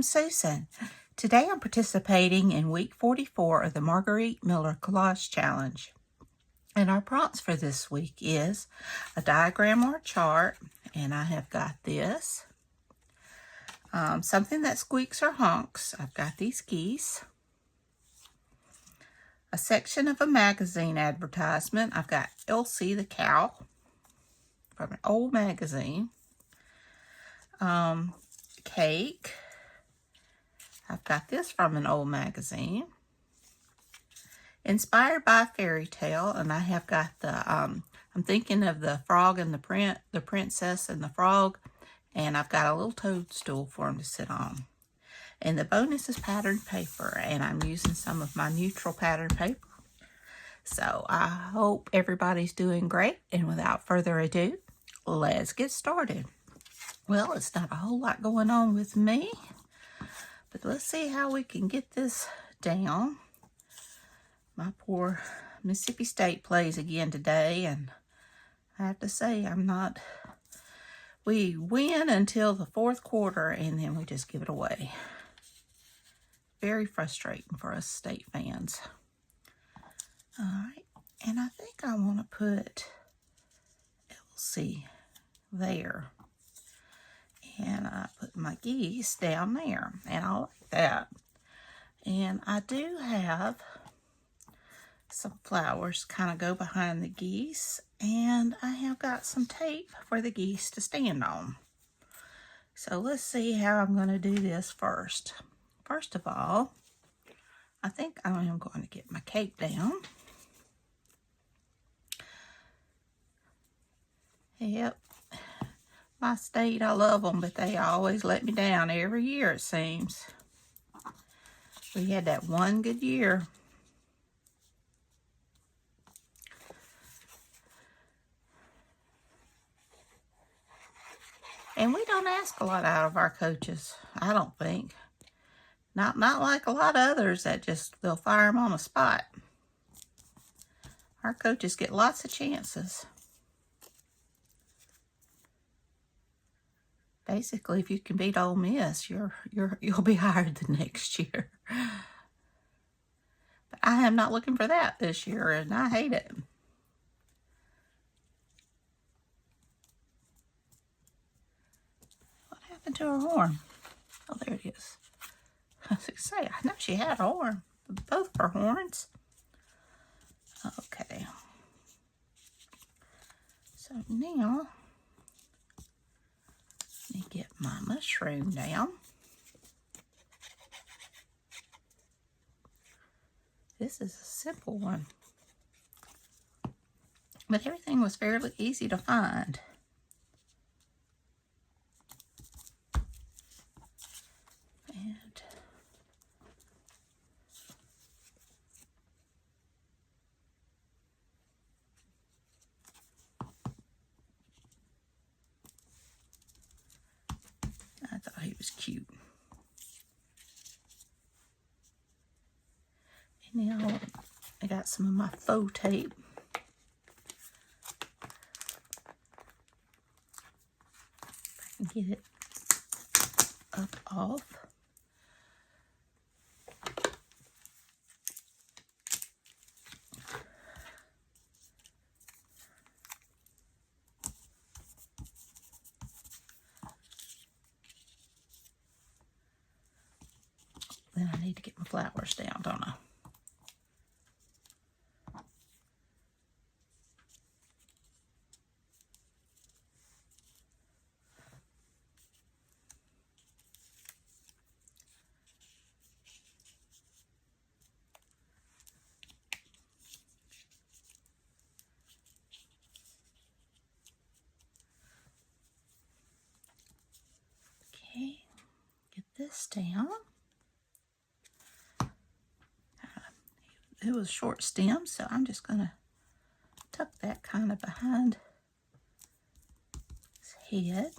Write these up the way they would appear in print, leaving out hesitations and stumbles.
Susan. Today I'm participating in week 44 of the Margarete Miller Collage Challenge. And our prompts for this week is a diagram or a chart, and I have got this. Something that squeaks or honks. I've got these geese. A section of a magazine advertisement. I've got Elsie the cow from an old magazine. Cake. I've got this from an old magazine. Inspired by a fairy tale, and I have got the, I'm thinking of the frog and the princess and the frog, and I've got a little toadstool for him to sit on. And the bonus is patterned paper, and I'm using some of my neutral pattern paper. So I hope everybody's doing great, and without further ado, let's get started. Well, it's not a whole lot going on with me, but let's see how we can get this down. My poor Mississippi State plays again today, and I have to say we win until the fourth quarter, and then we just give it away. Very frustrating for us State fans. All right, and I think I want to put Elsie there. And I put my geese down there, and I like that. And I do have some flowers kind of go behind the geese, and I have got some tape for the geese to stand on. So let's see how I'm going to do this first. First of all, I think I am going to get my cake down. Yep. My state, I love them, but they always let me down every year, it seems. We had that one good year. And we don't ask a lot out of our coaches, I don't think. Not like a lot of others that just, they'll fire them on the spot. Our coaches get lots of chances. Basically, if you can beat Ole Miss, you'll be hired the next year. But I am not looking for that this year, and I hate it. What happened to her horn? Oh, there it is. I was going to say, I know she had a horn. Both of her horns. Okay. So now, let me get my mushroom down. This is a simple one, but everything was fairly easy to find. And I thought he was cute. And now I got some of my faux tape. If I can get it up off. Then I need to get my flowers down, don't I? Okay, get this down. It was short stem, so I'm just going to tuck that kind of behind his head.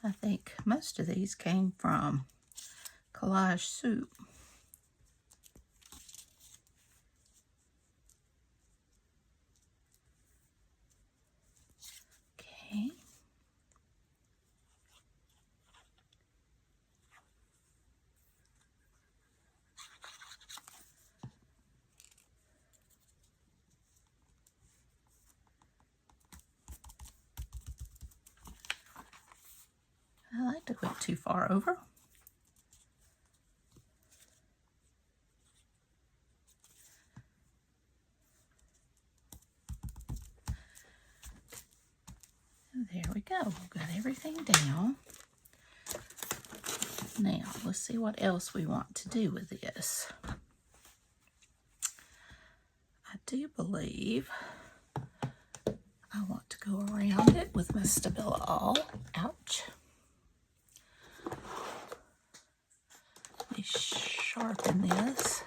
I think most of these came from Collage soup. Okay. Took it too far over. There we go. We've got everything down. Now, let's see what else we want to do with this. I do believe I want to go around it with my Stabilo. Ouch. Let me sharpen this.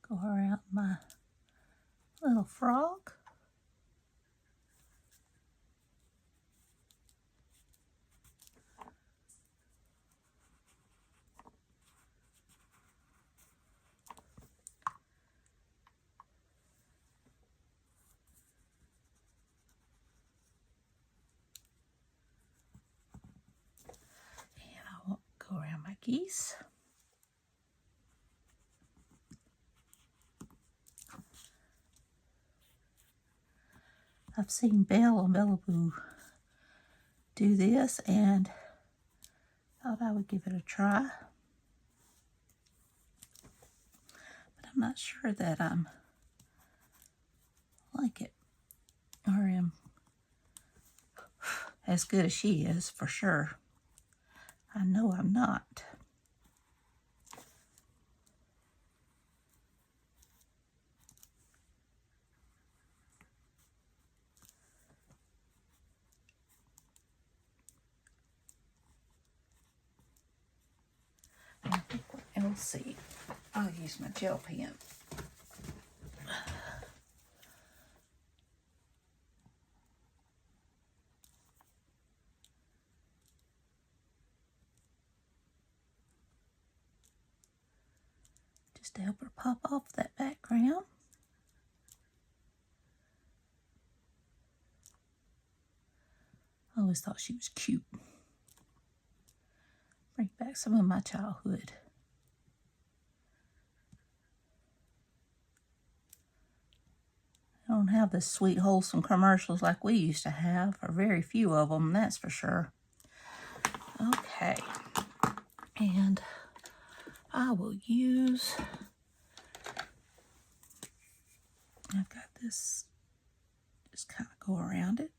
Go around my little frog. And I will go around my geese. I've seen Belle and Bellaboo do this and thought I would give it a try. But I'm not sure that I'm like it or am as good as she is, for sure. I know I'm not. I think what else, see, I'll use my gel pen. Just to help her pop off that background. I always thought she was cute. Bring back some of my childhood. I don't have the sweet, wholesome commercials like we used to have, or very few of them, that's for sure. Okay. And I will use, I've got this, just kind of go around it.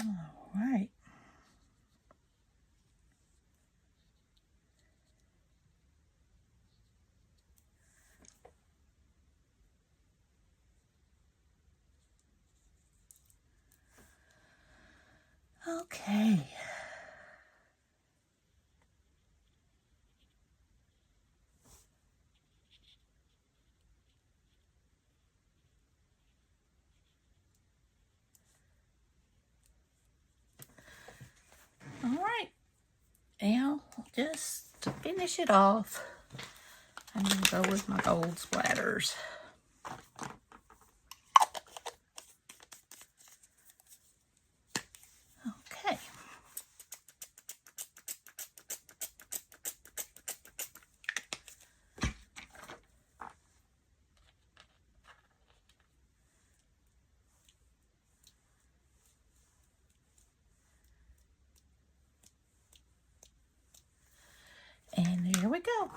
All right. Okay. All right. Now, just to finish it off, I'm going to go with my gold splatters. Okay. And there we go.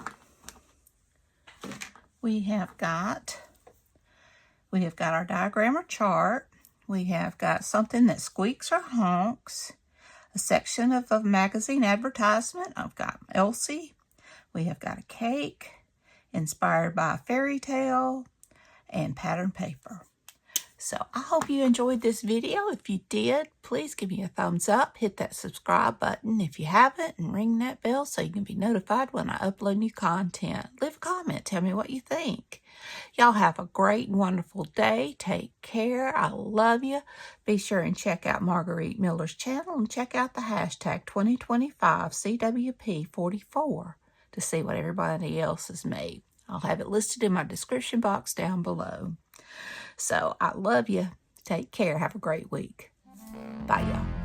We have got our diagram or chart. We have got something that squeaks or honks. A section of a magazine advertisement. I've got Elsie. We have got a cake inspired by a fairy tale and pattern paper. So I hope you enjoyed this video. If you did, please give me a thumbs up. Hit that subscribe button if you haven't, and ring that bell so you can be notified when I upload new content. Leave a comment. Tell me what you think. Y'all have a great and wonderful day. Take care. I love you. Be sure and check out Margarete Miller's channel and check out the hashtag 2025 CWP44 to see what everybody else has made. I'll have it listed in my description box down below. So I love you. Take care. Have a great week. Bye, y'all.